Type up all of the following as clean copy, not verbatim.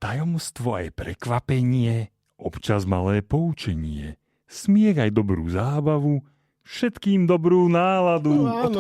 Tajomstvo aj prekvapenie, občas malé poučenie, smiech aj dobrú zábavu, všetkým dobrú náladu. Od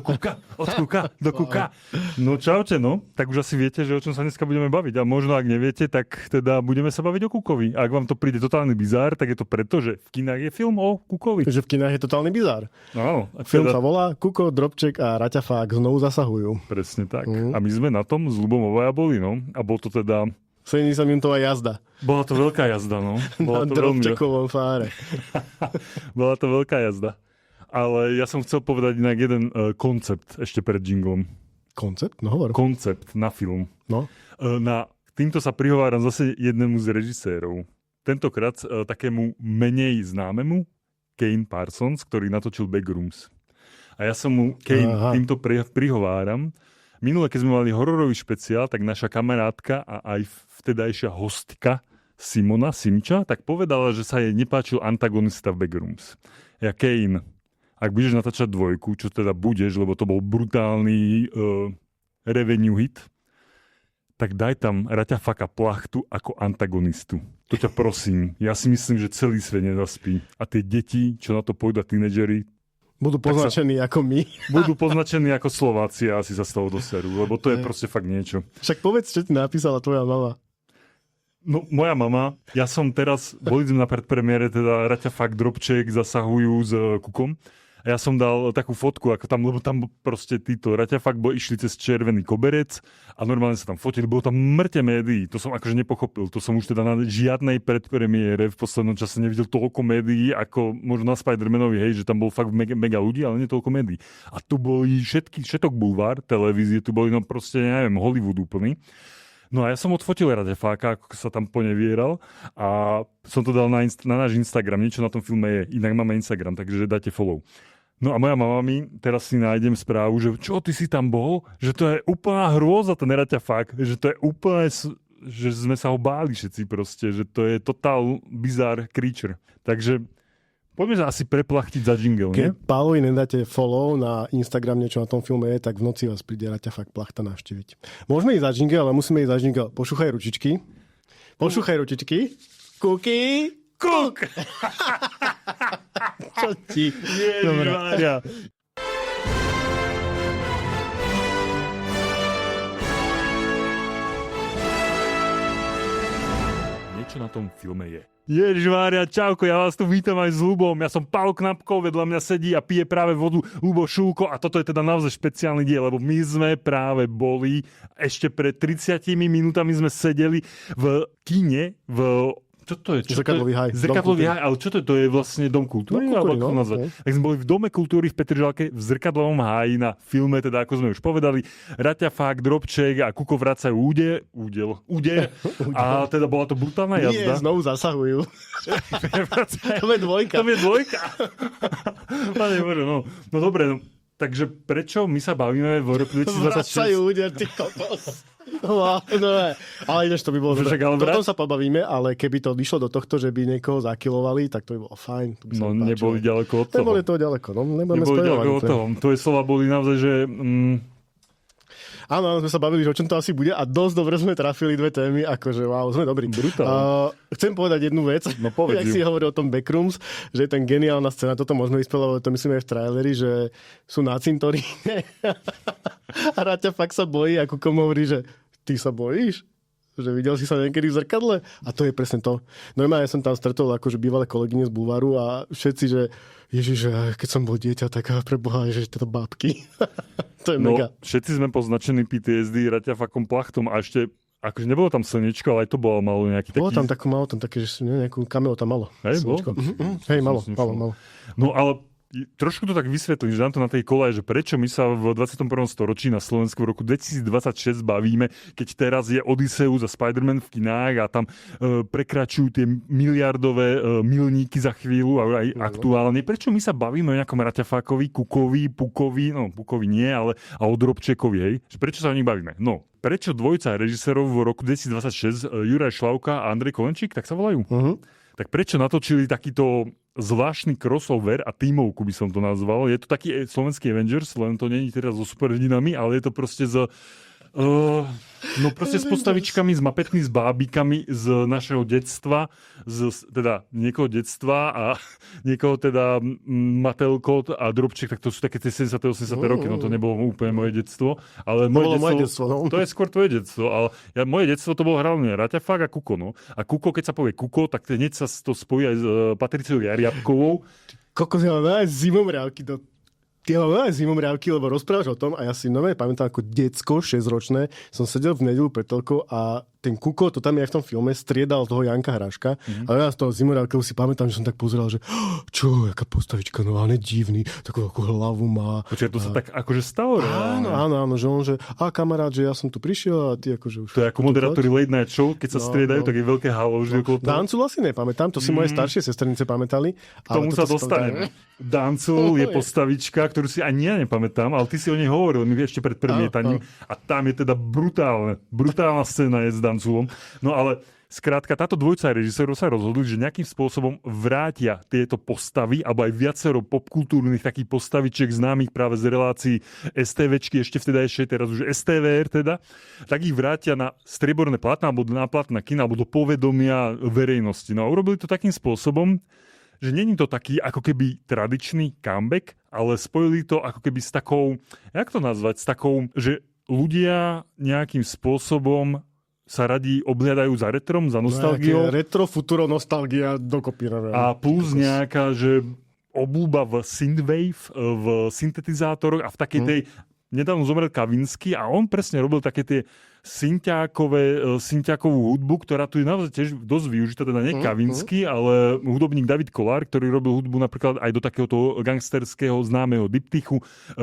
kuka do kuka. No čaute, no. Tak už asi viete, že o čom sa dneska budeme baviť. A možno, ak neviete, tak teda budeme sa baviť o Kukovi. A ak vám to príde totálny bizár, tak je to preto, že v kinách je film o Kukovi. Takže v kinách je totálny bizár. Áno. Film sa volá Kuko, Drobček a Raťafák znovu zasahujú. Presne tak. A my sme na tom s Ľubom obaja boli, no. A bol to teda 70-minútová jazda. Bola to veľká jazda, no. Na Drobčekovom fáre. Bola to veľká jazda. Ale ja som chcel povedať inak jeden koncept ešte pred jinglom. Koncept? No hovor. Koncept na film. No. Týmto sa prihováram zase jednému z režisérov. Tentokrát takému menej známemu, Kane Parsons, ktorý natočil Backrooms. A ja som mu týmto prihováram. Minule, keď sme mali hororový špeciál, tak naša kamarátka a aj vtedajšia hostka Simona Simča, tak povedala, že sa jej nepáčil antagonista v Backrooms. Ja, Kane, ak budeš natáčať dvojku, čo teda budeš, lebo to bol brutálny revenue hit, tak daj tam Raťafaka Plachtu ako antagonistu. To ťa prosím. Ja si myslím, že celý svet nezaspí. A tie deti, čo na to pôjdu, tínedžeri, budú poznačení ako my. Budú poznačení ako Slováci a asi sa z toho doserú, lebo to je proste fakt niečo. Však povedz, čo ti napísala tvoja mama. No, moja mama, ja som teraz, boli sme na predpremiére, teda Raťafák, Drobček zasahujú s Kukom. A ja som dal takú fotku, ako tam, lebo tam proste títo Raťafák išli cez červený koberec a normálne sa tam fotili, bolo tam mŕte médií. To som akože nepochopil. To som už teda na žiadnej predpremiére v poslednom čase nevidel toľko médií, ako možno na Spider-Manovi, hej, že tam bol fakt mega ľudí, ale nie toľko médií. A tu boli všetok bulvár, televízie, tu boli no proste, neviem, Hollywood úplný. No a ja som odfotil Raťafáka, ako sa tam ponevieral a som to dal na náš Instagram. Niečo na tom filme je, inak máme Instagram, takže dajte follow. No a moja mama mi, teraz si nájdem správu, že čo, ty si tam bol? Že to je úplná hrôza, ten Raťafák. Že to je úplne, že sme sa ho báli všetci proste. Že to je totál bizarre creature. Takže poďme sa asi preplachtiť za jingle, nie? Keď Pálovi nedáte follow na Instagram, niečo na tom filme je, tak v noci vás príde Raťafák Plachta navštíviť. Môžeme ísť za jingle, ale musíme ísť za jingle. Pošúchaj ručičky. Kuky. Kuk! Čo ti? Ježišmária. Niečo na tom filme je. Ježišmária, čauko, ja vás tu vítam aj s Ľubom. Ja som Paolo Knapkov, vedľa mňa sedí a pije práve vodu Ľubo Šulko a toto je teda naozaj špeciálny diel, lebo my sme práve boli, ešte pred 30 minútami sme sedeli v kine, čo to je? Zrkadlový haj. Zrkadlový haj, ale čo to je? To je vlastne Dom kultúry? Tak sme boli v Dome kultúry v Petržalke v Zrkadlovom háji na filme, teda ako sme už povedali, Raťafák, Drobček a Kuko vracajú úder. A teda bola to brutálna jazda. Nie, znovu zasahujú. To je dvojka. Pane Bože, no dobre, no. Takže prečo my sa bavíme v roku 2026? Vracajú úder, ty kokos. No, ale ideš, to by bolo dobré. Potom sa pobavíme, ale keby to išlo do tohto, že by niekoho zakilovali, tak to by bolo fajn. No neboli ďaleko od toho. Neboli to ďaleko, no. Neboli ďaleko od toho. Tvoje slova boli naozaj, že... Áno, sme sa bavili, že o čom to asi bude a dosť dobre sme trafili dve témy, akože wow, sme dobrí. Chcem povedať jednu vec, jak si hovoril o tom Backrooms, že je ten geniálna scéna, toto môžeme vyspelovať, to myslím aj v traileri, že sú na cintoríne a Raťafák sa bojí a Kuko hovorí, že ty sa bojíš? Že videl si sa niekedy v zrkadle? A to je presne to. Normálne som tam stretol akože bývalé kolegyne z Bulvaru a všetci, že Ježiš, keď som bol dieťa, tak preboha, že tieto bábky. To je mega. Všetci sme poznačení PTSD Raťafákom Plachtom a ešte, akože nebolo tam slnečko, ale aj to bolo malo nejaký taký... Malo tam také, že nejakú kameo tam malo. Hej, bolo? Hej, malo. No ale trošku to tak vysvetlím, že nám to na tej kole, že prečo my sa v 21. storočí na Slovensku v roku 2026 bavíme, keď teraz je Odysseus a Spider-Man v kinách a tam prekračujú tie miliardové milníky za chvíľu a aj aktuálne. Prečo my sa bavíme o nejakom Raťafákovi, Kukovi, Pukovi, no Pukovi nie, ale a o Drobčekovi, hej? Prečo sa o nich bavíme? No, prečo dvojica režisérov v roku 2026, Juraj Šlavka a Andrej Kolenčík, tak sa volajú? Tak prečo natočili takýto zvláštny crossover a tímovku by som to nazval. Je to taký slovenský Avengers, len to nie je teraz so superhrdinami, ale je to proste No proste s postavičkami, s mapetmi, s bábikami z našeho detstva, teda niekoho detstva a niekoho teda Matelko a Drobček, tak to sú také tie 70. 80. roky, no to nebolo úplne moje detstvo, ale moje detstvo, to je skôr tvoje detstvo, ale moje detstvo to bolo hlavne Raťafák a Kuko, no. A Kuko, keď sa povie Kuko, tak hneď sa to spojí aj s Patriciou Jariabkovou. Kokos, ja mám aj zimomriavky do... Ja mám veľa zimomriavky, lebo rozprávaš o tom a ja si nové pamätám ako decko, 6-ročné, som sedel v nedeľu pred telkou a ten Kuko, to tam je aj v tom filme, striedal toho Janka Hraška. A ja z toho zimomriavky si pamätám, že som tak pozeral, že čo, jaká postavička, no ale divný, takú hlavu má. Počkaj, to sa tak akože stalo reálne. Áno, že on, že kamarát, že ja som tu prišiel a ty akože už... To je ako moderátori Late Night Show, keď sa striedajú, tak je veľké halo už okolo toho. Dancul asi nepamätám, to si moje staršie sestrnice pamätali. K tomu sa dostaneme. Dancul je postavička, ktorú si ani ja nepamätám, ale ty si o nej hovoril mi ešte pred premietaním a tam je teda brutálna scéna je s Danculom. No ale skrátka, táto dvojica režisérov sa rozhodli, že nejakým spôsobom vrátia tieto postavy, alebo aj viacero popkultúrnych takých postavičiek známych práve z relácií STVčky, ešte vtedajšie, teraz už STVR teda, tak ich vrátia na strieborné plátna, alebo na plátna kina, alebo do povedomia verejnosti. No a urobili to takým spôsobom, že není to taký ako keby tradičný comeback, ale spojili to ako keby s takou, jak to nazvať, s takou, že ľudia nejakým spôsobom sa radi obhľadajú za retrom, za nostalgiou. Retro, futuro, nostalgia dokopy. A plus nejaká, že obľúba v synthwave, v syntetizátoroch a v takej tej... Nedávno zomrel Kavinsky a on presne robil také tie synťákovú hudbu, ktorá tu je naozaj tiež dosť využitá, teda nie Kavinsky, ale hudobník David Kollár, ktorý robil hudbu napríklad aj do takéhoto gangsterského známeho diptychu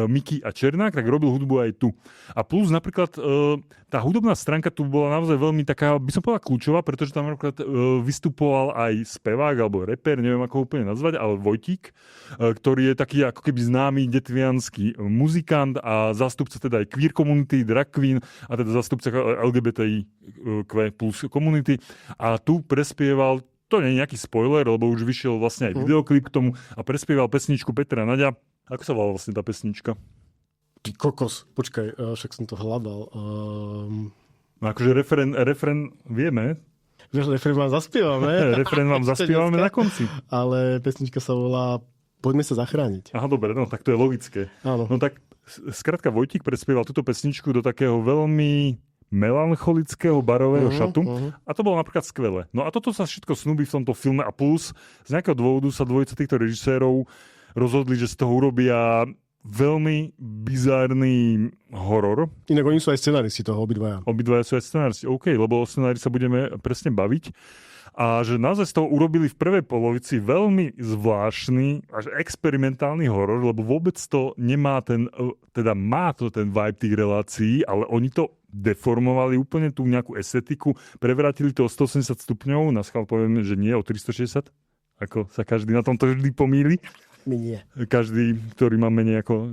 Mickey a Černák, tak robil hudbu aj tu. A plus napríklad tá hudobná stránka tu bola naozaj veľmi taká, by som povedal kľúčová, pretože tam napríklad vystupoval aj spevák alebo reper, neviem ako ho úplne nazvať, ale Vojtík, ktorý je taký ako keby známy detviansky muzikant a zástupca teda aj queer komunity, drag queen a teda zástupca LGBTIQ plus komunity. A tu prespieval, to nie je nejaký spoiler, lebo už vyšiel vlastne aj videoklip k tomu a prespieval pesničku Petra Naďa. Ako sa volala vlastne tá pesnička? Ty kokos, počkaj, však som to hľadal. No akože refren vieme. Refren vám zaspievame. Refren vám zaspievame na konci. Ale pesnička sa volá Poďme sa zachrániť. Aha, dobre, no tak to je logické. Áno. No tak skrátka Vojtík prespieval túto pesničku do takého veľmi melancholického barového šatu a to bolo napríklad skvelé. No a toto sa všetko snúbi v tomto filme a plus z nejakého dôvodu sa dvojica týchto režisérov rozhodli, že z toho urobia veľmi bizárny horor. Inak oni sú aj scenáristi toho obidvaja. Obidvaja sú aj scenáristi, OK, lebo o scenári sa budeme presne baviť. A že naozaj z toho urobili v prvej polovici veľmi zvláštny až experimentálny horor, lebo vôbec to nemá má to ten vibe tých relácií, ale oni to deformovali úplne tú nejakú estetiku, prevrátili to o 180 stupňov, na schvál poviem, že nie o 360, ako sa každý na tomto vždy pomýli. My nie. Každý, ktorý má menej ako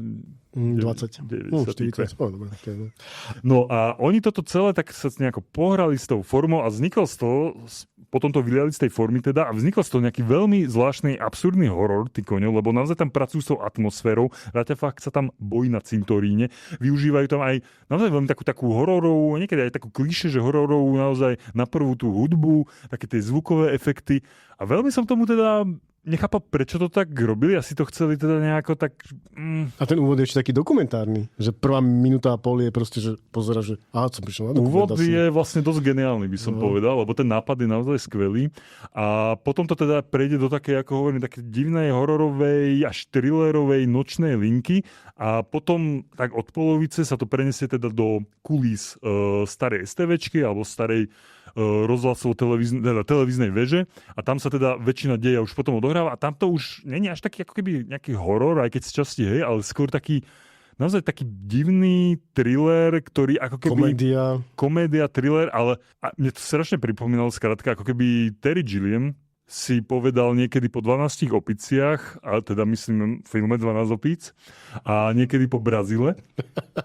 20. 40. No a oni toto celé tak sa nejako pohrali s tou formou a vznikol z toho, potom to vyliali z tej formy teda a vznikol z toho nejaký veľmi zvláštny, absurdný horor, ty koňov, lebo naozaj tam pracujú s tou atmosférou. Raťafák sa tam bojí na cintoríne. Využívajú tam aj naozaj veľmi takú hororovú, niekedy aj takú klišé, že hororovú naozaj na prvú tú hudbu, také tie zvukové efekty. A veľmi som tomu teda nechápal, prečo to tak robili, asi to chceli teda nejako tak... A ten úvod je ešte taký dokumentárny, že prvá minúta a pol je proste, že pozera, že som prišiel na dokumentáciu. Úvod je vlastne dosť geniálny, by som povedal, lebo ten nápad je naozaj skvelý. A potom to teda prejde do také, ako hovorím, také divnej hororovej až thrillerovej nočnej linky a potom tak od polovice sa to prenesie teda do kulís starej STVčky alebo starej rozhlasov televíznej veže a tam sa teda väčšina deja už potom odohráva a tam to už nie je až taký ako keby nejaký horor, aj keď z časti ale skôr taký naozaj taký divný thriller, ktorý ako keby... Komédia, thriller, ale mne to strašne pripomínalo skrátka ako keby Terry Gilliam si povedal niekedy po 12 opiciach, a teda myslím v filme 12 opíc, a niekedy po Brazíle,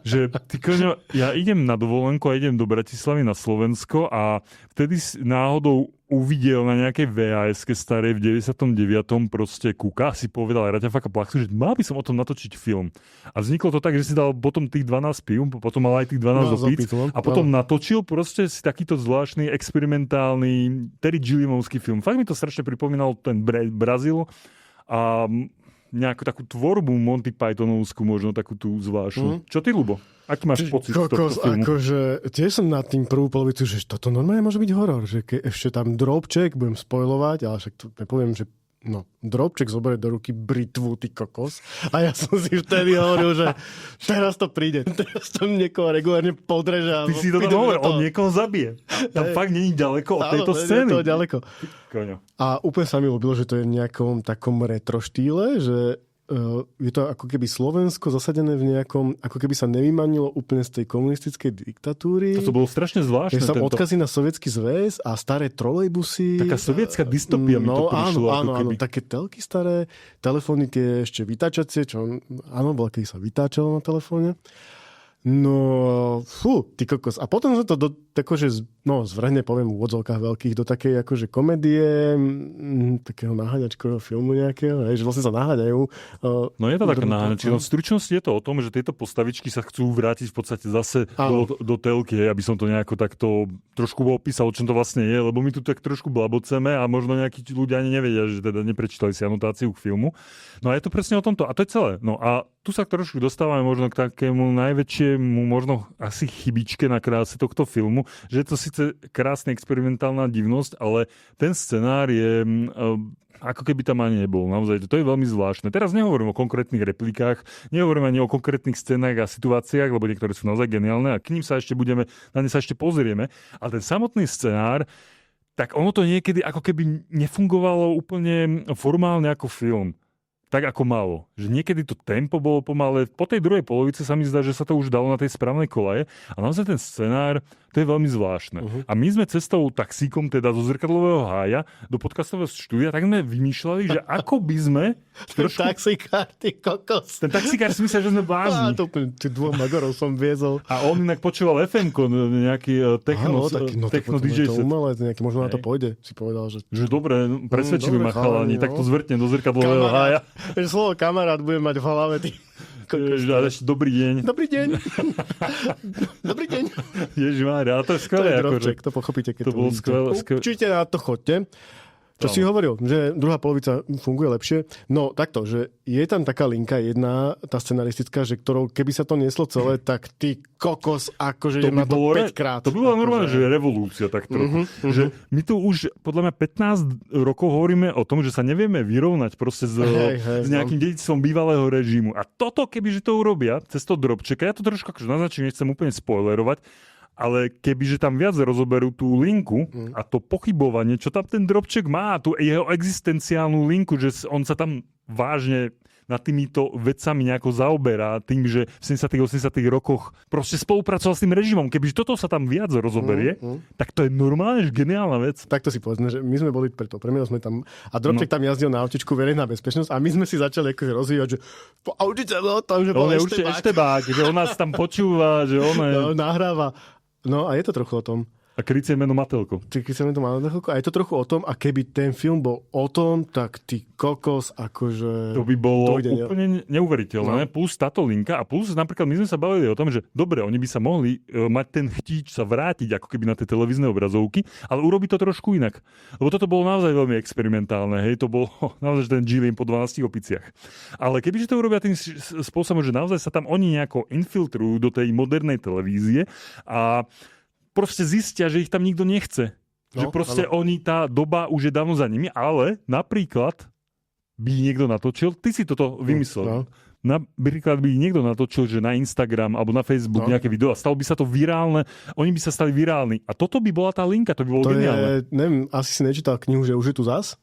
že ty koňo, ja idem na dovolenku a idem do Bratislavy na Slovensko a vtedy náhodou uvidel na nejakej VHS-ke starej v 99. proste Kuka, si povedal Raťa Faka Plachtu, že mal by som o tom natočiť film. A vzniklo to tak, že si dal potom tých 12 pív, potom mal aj tých 12 opíc a potom natočil proste si takýto zvláštny, experimentálny Terry Gilliamovský film. Fakt mi to strašne pripomínalo ten Brazíl a nejakú takú tvorbu Monty Pythonovskú, možno takú tú zvláštnu. Čo ty, Ľubo? Aký máš pocit z tohto filmu? Akože, tiež som nad tým prvú polovicu, že toto normálne môže byť horor, že ešte tam Drobček, budem spoilovať, ale však to nepoviem, že Drobček zoberie do ruky britvu, ty kokos. A ja som si vtedy hovoril, že teraz to príde, teraz to niekoho regulárne podreža. Ty si to hovoril, on niekoho zabije. Tam fakt není ďaleko od tejto scény. To ďaleko. A úplne sa mi ľúbilo, že to je v nejakom takom retro štýle, že je to ako keby Slovensko zasadené v nejakom, ako keby sa nevymanilo úplne z tej komunistickej diktatúry. To bolo strašne zvláštne. Je tam odkazy na Sovietsky zväz a staré trolejbusy. Taká sovietská dystopia mi to prišlo. Áno, také telky staré, telefóny tie ešte vytáčacie, čo áno, bola, keď sa vytáčalo na telefóne. No, ty kokos. A potom sa to zvrhne, poviem v úvodzovkách veľkých, do takej akože komédie, takého naháňačkového filmu nejakého, že vlastne sa naháňajú. No je to taká naháňačka. No v stručnosti je to o tom, že tieto postavičky sa chcú vrátiť v podstate zase do telky, aby som to nejako takto trošku opísal, o čom to vlastne je, lebo my tu tak trošku blaboceme a možno nejakí ľudia ani nevedia, že teda neprečítali si anotáciu k filmu. No a je to presne o tomto. A to je celé. No a tu sa trošku dostávame možno k takému najväčšiemu, možno asi chybičke na kráse tohto filmu, že je to síce krásna experimentálna divnosť, ale ten scenár je ako keby tam ani nebol. Naozaj, to je veľmi zvláštne. Teraz nehovorím o konkrétnych replikách, nehovorím ani o konkrétnych scénach a situáciách, lebo niektoré sú naozaj geniálne a k ním sa ešte na ne sa ešte pozrieme. Ale ten samotný scenár, tak ono to niekedy ako keby nefungovalo úplne formálne ako film. Tak ako malo. Že niekedy to tempo bolo pomalé. Po tej druhej polovici sa mi zdá, že sa to už dalo na tej správnej kolaje. A naozaj ten scenár, to je veľmi zvláštne. A my sme cestou taxíkom, teda zo Zrkadlového hája, do podcastového štúdia, tak sme vymýšľali, že ako by sme... Taxikár, ty kokos. Ten taxikár si myslel, že sme blázni. Ty dvoch magorov som viezol. A on inak počúval FM-ko, nejaký techno DJ set. Nejaký, možno na to pôjde, si povedal, že... Že dobre, presvedčili ma chalani, tak to zvrtnem do Zrkadlového hája. Slovo kamarát budem mať v hlave, ty. Dobrý deň. Dobrý deň. Dobrý deň. Ježimária, to je skvelé. To je Drobček, to pochopíte, keď to bolo skvelé. Určite na to chodte. Čo si hovoril, že druhá polovica funguje lepšie. No takto, že je tam taká linka jedna, tá scenaristická, že ktorou keby sa to nieslo celé, tak ty kokos, akože idem na to 5 krát. To by bola normálne, že revolúcia tak trochu. Že my tu už podľa mňa 15 rokov hovoríme o tom, že sa nevieme vyrovnať proste s nejakým dedičstvom bývalého režimu. A toto, kebyže to urobia cez to Drobčeka, ja to trošku akože naznačím, nechcem úplne spoilerovať, ale kebyže tam viac rozoberú tú linku a to pochybovanie, čo tam ten Drobček má, tú jeho existenciálnu linku, že on sa tam vážne nad týmito vecami nejako zaoberá, tým, že v 70. 80. rokoch proste spolupracoval s tým režimom. Kebyže toto sa tam viac rozoberie, tak to je normálne geniálna vec. Takto si povedzme, že my sme boli preto, premiér sme tam a Drobček tam jazdil na autičku verejná bezpečnosť a my sme si začali akože rozvíjať, že po autice bolo tam, že bol eštebák, že on nás tam počúva, že on nahráva. No a je to trochu o tom. A krycie meno Matelko. A je to trochu o tom, a keby ten film bol o tom, tak ty kokos, akože... To by bolo úplne neuveriteľné. No. Plus táto linka a plus napríklad my sme sa bavili o tom, že dobre, oni by sa mohli mať ten chtíč sa vrátiť ako keby na tie televízne obrazovky, ale urobiť to trošku inak. Lebo toto bolo naozaj veľmi experimentálne. Hej, to bolo naozaj ten Gilliam po 12 opiciach. Ale kebyže to urobia tým spôsobom, že naozaj sa tam oni nejako infiltrujú do tej modernej televízie a proste zistia, že ich tam nikto nechce. Že proste oni, tá doba už je dávno za nimi, ale napríklad by niekto natočil, ty si toto vymyslel. Napríklad by niekto natočil, že na Instagram alebo na Facebook nejaké video a stalo by sa to virálne, oni by sa stali virálni. A toto by bola tá linka, to by bolo geniálne. Neviem, asi si nečítal knihu, že už je tu zas?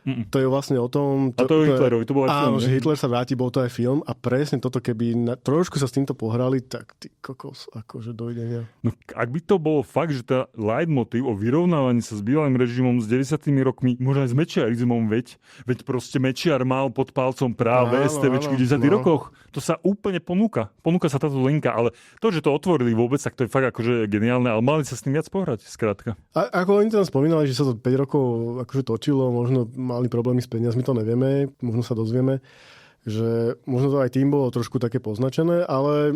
To je vlastne o tom... A to je Hitlerovi, to bol aj film. Áno, že Hitler sa vráti, bol to aj film a presne toto, keby trošku sa s týmto pohrali, tak ty kokos, akože dojdenia. No, ak by to bolo fakt, že tá leitmotiv o vyrovnávaní sa s bývalým režimom s 90. rokmi, možno aj s mečiarizmom, veď proste Mečiar mal pod palcom práve STVčky v 10. rokoch. To sa úplne ponúka. Ponúka sa táto linka, ale to, že to otvorili vôbec, tak to je fakt akože geniálne, ale mali sa s tým viac pohrať, skrátka. A ako oni tam spomínali, že sa to 5 rokov akože točilo, možno mali problémy s peniazmi, to nevieme, možno sa dozvieme, že možno to aj tým bolo trošku také poznačené, ale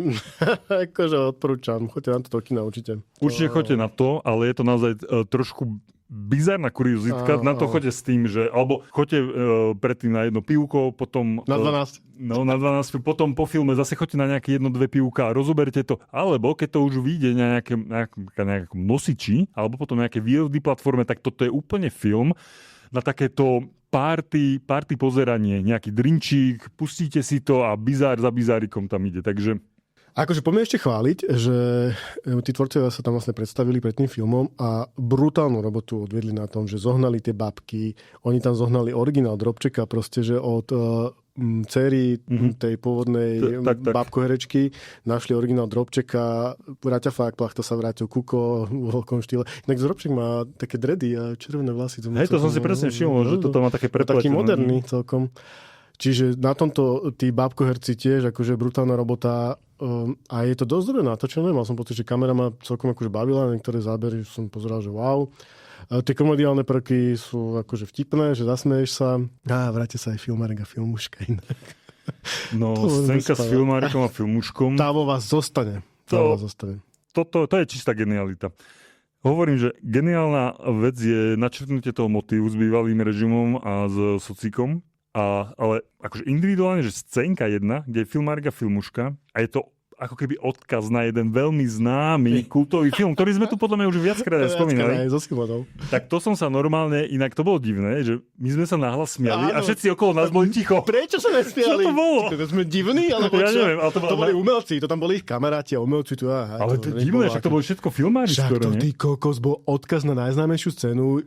akože odporúčam, choďte na to do kina určite. Určite choďte na to, ale je to naozaj trošku bizarná kuriozitka, na to choďte s tým, že alebo choďte predtým na jedno pivko, potom na 12. Na 12, potom po filme zase choďte na nejaké 1-2 pivka a rozoberte to, alebo keď to už vyjde na nejakom nosiči, alebo potom nejaké VOD platforme, tak toto je úplne film na takéto party pozeranie, nejaký drinčík, pustíte si to a bizár za bizárikom tam ide, takže... Akože poďme ešte chváliť, že tí tvorcovia sa tam vlastne predstavili pred tým filmom a brutálnu robotu odvedli na tom, že zohnali tie babky, oni tam zohnali originál Drobčeka, proste, že od dcery tej pôvodnej babkoherečky našli originál Drobčeka, Raťa Fák, sa vrátil Kuko v veľkom štýle. Inak Drobček má také dredy a červené vlasy. Hej, to som si presne všimol, že toto má také prepletené. Taký moderný celkom. Čiže na tomto tí bábkoherci tiež akože brutálna robota a je to dosť dobre natočené. Mal som pocit, že kamera ma celkom akože bavila, niektoré zábery som pozeral, že wow. Tie komediálne prvky sú akože vtipné, že zasmeješ sa. Vráte sa aj filmárik a filmuška inak. No, scénka s filmárikom a filmuškom. Tá vo vás zostane. To je čistá genialita. Hovorím, že geniálna vec je načrtnutie toho motívu s bývalým režimom a s socíkom. Ale akože individuálne, že scénka jedna, kde je filmárik a filmuška a je to ako keby odkaz na jeden veľmi známy kultový film, ktorý sme tu podľa mňa už viackrát spomínali. Tak to som sa normálne, inak to bolo divné, že my sme sa nahlas smiali a všetci okolo nás boli ticho. Prečo sa nesmiali? Čo to bolo? To sme divní? Alebo ja neviem. Ale to boli umelci, to tam boli ich kamaráti a umelci tu. Ale to je divné, však to boli všetko filmári skoro, nie? Však to ty kokos bol odkaz na najznámejšiu scénu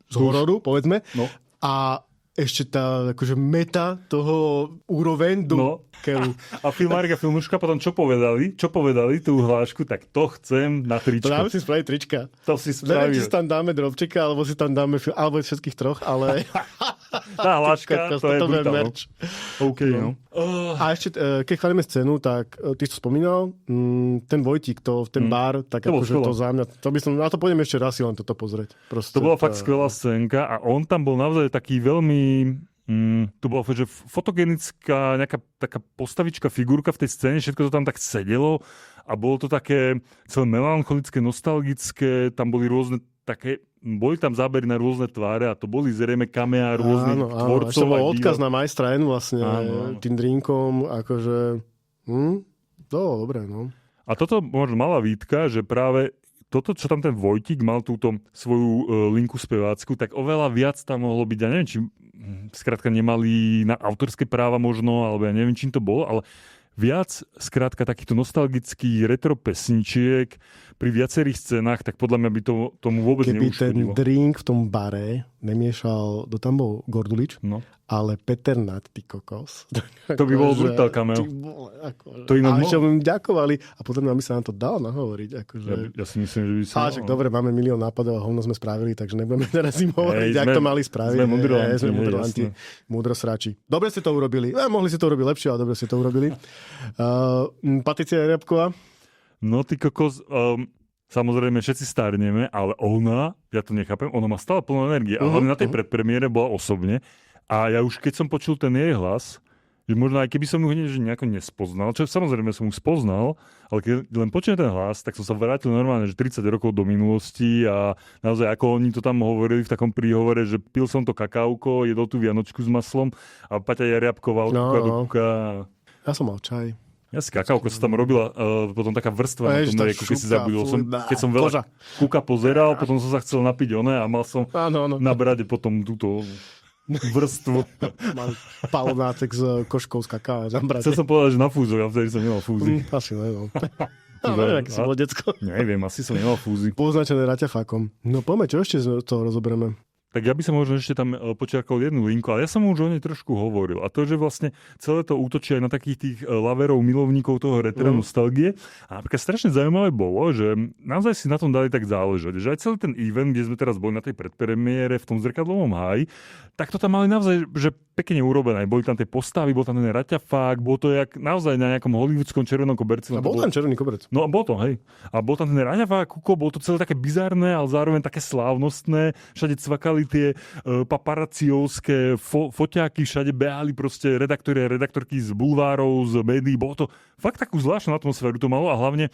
z hororu, povedzme. No. A ešte tá akože meta toho úroveň do keľu. A filmárik a filmuška potom čo povedali? Tú hlášku, tak to chcem na tričko. To dáme si spraviť trička. To si spravil. Neviem, či si tam dáme Drobčeka, alebo si tam dáme alebo všetkých troch, ale... Tá hláška, to je brutál. OK, no. A ešte, keď chválime scénu, tak ty si to spomínal, ten Vojtík, ten bar, tak akože to za mňa, to by som, na to pôjdem ešte raz si len toto pozrieť. Proste, to bola fakt skvelá scénka a on tam bol naozaj taký veľmi, to bolo že fotogenická nejaká taká postavička, figurka v tej scéne, všetko to tam tak sedelo a bolo to také celé melancholické, nostalgické, tam boli rôzne boli tam zábery na rôzne tváre a to boli zrejme kameá rôznych tvorcov. Ešte bol odkaz na majstra N vlastne tým drinkom, akože dobre, no. A toto možno malá výtka, že práve toto, čo tam ten Vojtík mal túto svoju linku spevácku, tak oveľa viac tam mohlo byť, ja neviem, či skrátka nemali na autorské práva možno, alebo ja neviem, čím to bolo, ale viac, skrátka, takýchto nostalgických retro pesničiek pri viacerých scénách, tak podľa mňa by to tomu vôbec neuškodilo. Keby ten drink v tom bare nemiešal, tam bol Gordulič, ale Peter Nat, ty kokos. To by bol brutál cameo. To a ešte im ďakovali a potom by sa nám to dalo nahovoriť. Akože... Ja si myslím, že by sa... Však dobre, máme milión nápadov a hovno sme spravili, takže nebudeme teraz im hovoriť, jak to mali spraviť. Sme mudrolanti, múdrosráči. Dobre ste to urobili. Mohli ste to urobiť lepšie, ale dobre ste to urobili. Patricia Riabková. No ty kokos, samozrejme všetci starneme, ale ona, ja to nechápem, ona má stále plnú energie. A hlavne na tej predpremiére bola osobne. A ja už keď som počul ten jej hlas, že možno aj keby som ju hneď nejako nespoznal, čo samozrejme som ju spoznal, ale keď len počujem ten hlas, tak som sa vrátil normálne, že 30 rokov do minulosti a naozaj ako oni to tam hovorili v takom príhovore, že pil som to kakauko, jedol tú vianočku s maslom a Paťa Jariabková od kuka do kuka. Ja som mal čaj. Ja si kakauko sa tam robila, potom taká vrstva na tom mlieku, keď si zabudol. Keď som veľa kuka pozeral, potom som sa chcel napiť a mal som na brade potom túto vrstvu. Mal palonátek s koškou z kaká na brade. Chcel som povedať, že na fúzu, ja vtedy som nemal fúzy. Asi neviem. Neviem, aký si bol decko. Neviem, asi som nemal fúzy. Poznačené Raťa Fákom. No poďme, čo ešte z toho rozoberieme? tak ja by som možno ešte tam počiarkol jednu linku, ale ja som už o nej trošku hovoril. A to, že vlastne celé to útočí aj na takých tých laverov, milovníkov toho retro nostalgie. A napríklad strašne zaujímavé bolo, že naozaj si na tom dali tak záležať. Že aj celý ten event, kde sme teraz boli na tej predpremiére v tom zrkadlovom háji, tak to tam mali naozaj že pekne urobené. Boli tam tie postavy, bol tam ten raťafák, bolo to jak naozaj na nejakom hollywoodskom červenom koberci. A bol tam červený koberec. No a bol to, hej. A bol tam ten raťafák, kuko, bolo to celé také bizarné, ale zároveň také slávnostné. Všade cvakali tie paparaciovské foťáky, všade behali proste redaktori a redaktorky z bulvárov, z médií. Bolo to fakt takú zvláštnu atmosféru to malo a hlavne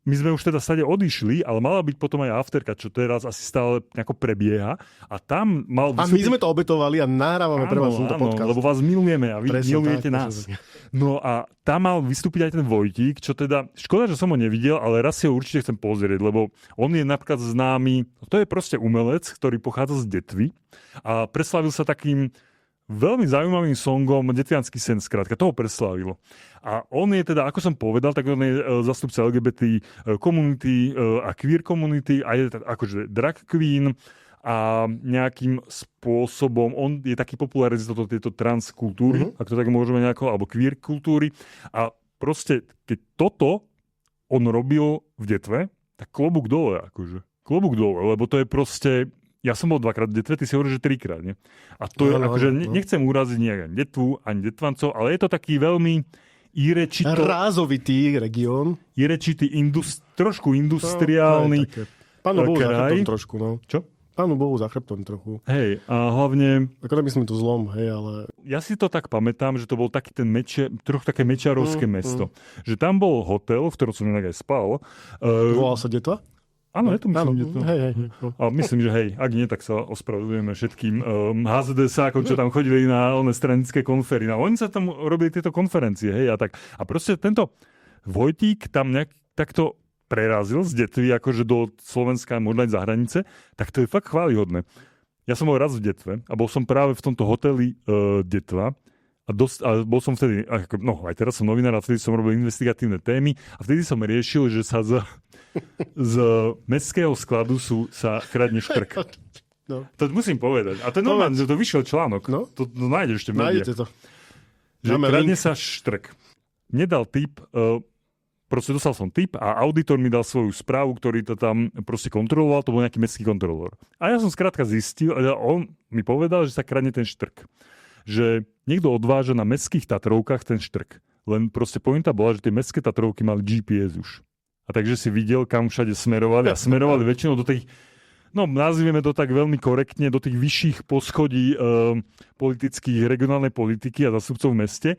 my sme už teda stade odišli, ale mala byť potom aj afterka, čo teraz asi stále nejako prebieha. A tam mal A my sme to obetovali a nahrávame pre vás tento podcast. Lebo vás milujeme a vy milujete tak, nás. No a tam mal vystúpiť aj ten Vojtík, čo teda, škoda, že som ho nevidel, ale raz si ho určite chcem pozrieť, lebo on je napríklad známy, to je proste umelec, ktorý pochádza z Detvy a preslavil sa takým veľmi zaujímavým songom Detviansky sen, skrátka, toho preslávilo. A on je teda, ako som povedal, tak on je zastupca LGBT komunity a queer komunity a je akože drag queen a nejakým spôsobom, on je taký popularizista tieto transkultúry, ak to tak môžeme nejako, alebo queer kultúry. A proste, keď toto on robil v Detve, tak klobúk dole, akože. Klobúk dole, lebo to je proste. Ja som bol 2-krát v Detve, ty si hovoríš, že 3-krát, nie? A to je, akože, nechcem uraziť nejak ani Detvu, ani Detvancov, ale je to taký veľmi rázovitý región. Irečitý, trošku industriálny Pánu Bohu za kraj. chrbtom trošku, no. Čo? Pánu Bohu za chrbtom trochu. Hej, a hlavne. Ako nemyslím tu zlom, hej, ale. Ja si to tak pamätám, že to bol taký ten trochu také mečiarovské mesto. Že tam bol hotel, v ktorom som inak aj spal. Volal sa Detva? Áno, je to myslím, že to. Hej. A myslím, že hej, ak nie, tak sa ospravedlňujeme všetkým HZDS-ákom, čo tam chodili na stranické konferencie. Oni sa tam robili tieto konferencie, hej, a tak. A proste tento Vojtík tam nejak takto prerazil z Detvy, akože do Slovenska, možno aj za hranice, tak to je fakt chválihodné. Ja som bol raz v Detve a bol som práve v tomto hoteli Detva a bol som vtedy, aj teraz som novinár a vtedy som robil investigatívne témy a vtedy som riešil, že sa z mestského skladu sa kradne štrk. No. To musím povedať. A to je normálne, že to vyšiel článok. No? To nájdeš ešte v médiách. Nájdete to. Že kradne sa štrk. Mne dal tip, proste dostal som tip a auditor mi dal svoju správu, ktorý to tam proste kontroloval, to bol nejaký mestský kontrolór. A ja som skrátka zistil, on mi povedal, že sa kradne ten štrk. Že niekto odváža na mestských Tatrovkách ten štrk. Len proste pointa bola, že tie mestské Tatrovky mali GPS už. A takže si videl, kam všade smerovali a smerovali väčšinou do tých, nazvieme to tak veľmi korektne, do tých vyšších poschodí politických, regionálnej politiky a zastupcov v meste.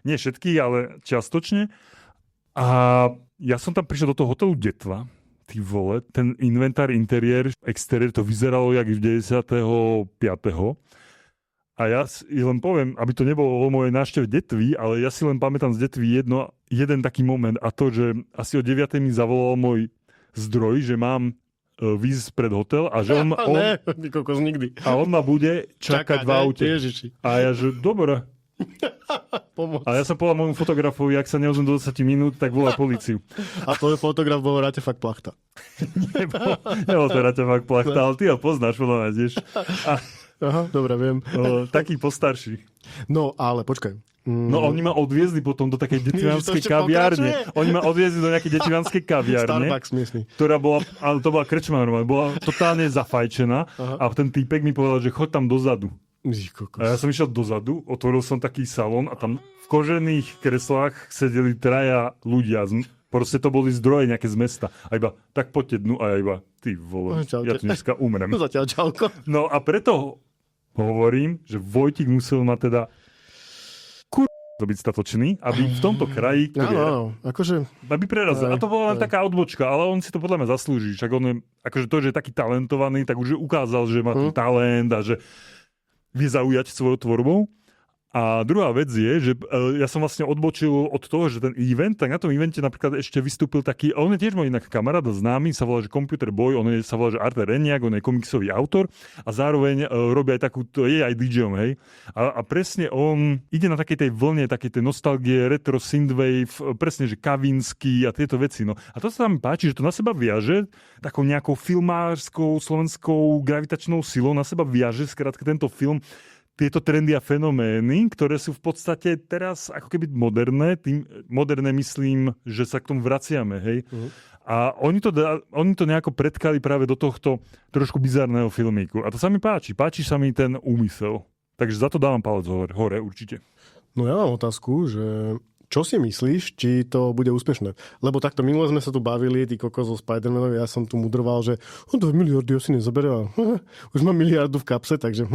Nie všetkých, ale čiastočne. A ja som tam prišiel do toho hotelu Detva. Ty vole, ten inventár, interiér, exteriér, to vyzeralo jak v 95. A ja len poviem, aby to nebolo o mojej návšteve Detvy, ale ja si len pamätám z Detvy jeden taký moment a to, že asi o 9. mi zavolal môj zdroj, že mám výjsť pred hotel a že on nikdy. A on ma bude čakať v aute. Ježiši. A ja, že dobre. A ja som povedal môjmu fotografovi, ak sa neozvem do 10 minút, tak volaj políciu. A tvoj fotograf bol Raťafák Plachta. Nebol to Raťafák Plachta, ale ty ho poznáš, podľa mňa, tiež. Aha, dobre, viem. Taký postarší. No, ale počkaj. No oni ma odviezli potom do takej detvianskej kaviárne. Oni ma odviezli do nejakej detvianskej kaviárne. Starbucks, myslím. Ktorá bola, ale to bola krčma normálne, bola totálne zafajčená. Aha. A ten týpek mi povedal, že choď tam dozadu. A ja som išiel dozadu, otvoril som taký salón a tam v kožených kreslách sedeli 3 ľudia. Proste to boli zdroje nejaké z mesta. A iba, tak poďte dnu a ja iba, ty vole, ja tu dneska umrem. Zatiaľ čauko. No a preto hovorím, že Vojtík musel ma teda byť statočný, aby v tomto kraji aby prerazil. A to bola len taká odbočka, ale on si to podľa mňa zaslúži. Však on je, akože to, že je taký talentovaný, tak už ukázal, že má ten talent a že vie zaujať svojou tvorbou. A druhá vec je, že ja som vlastne odbočil od toho, že ten event, tak na tom evente napríklad ešte vystúpil taký, on je tiež môj inak kamarát známy, sa volá, že Computer Boy, sa volá, že Artur Reniak, on je komiksový autor a zároveň robí aj takú, je aj DJom, hej. A presne on ide na takej tej vlne, takej tej nostalgie, retro, synthwave, presne, že Kavinsky a tieto veci, no. A to sa mi páči, že to na seba viaže, takou nejakou filmárskou, slovenskou gravitačnou silou na seba viaže, skrátka tento film, tieto trendy a fenomény, ktoré sú v podstate teraz ako keby moderné, tým moderné myslím, že sa k tomu vraciame, hej. A oni to nejako predkali práve do tohto trošku bizarného filmíku. A to sa mi páči. Páči sa mi ten úmysel. Takže za to dávam palec hore určite. No ja mám otázku, že čo si myslíš, či to bude úspešné? Lebo takto minule sme sa tu bavili, ty kokos zo Spider-Manovi, ja som tu mudroval, že 2 miliardy asi nezoberá. Už mám miliardu v kapse, takže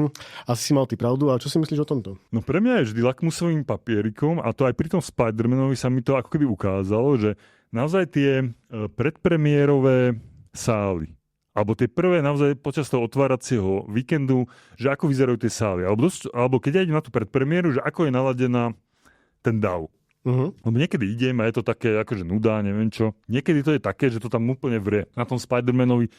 asi si mal ty pravdu. A čo si myslíš o tomto? No pre mňa je vždy lakmusovým papierikom a to aj pri tom Spider-Manovi sa mi to ako keby ukázalo, že naozaj tie predpremiérové sály alebo tie prvé naozaj počas toho otváracieho víkendu, že ako vyzerajú tie sály. Alebo keď ja idem na tú predpremiéru, že ako je naladená ten dav. Lebo niekedy idem a je to také akože nuda, neviem čo. Niekedy to je také, že to tam úplne vrie. Na tom Spider-Manovi,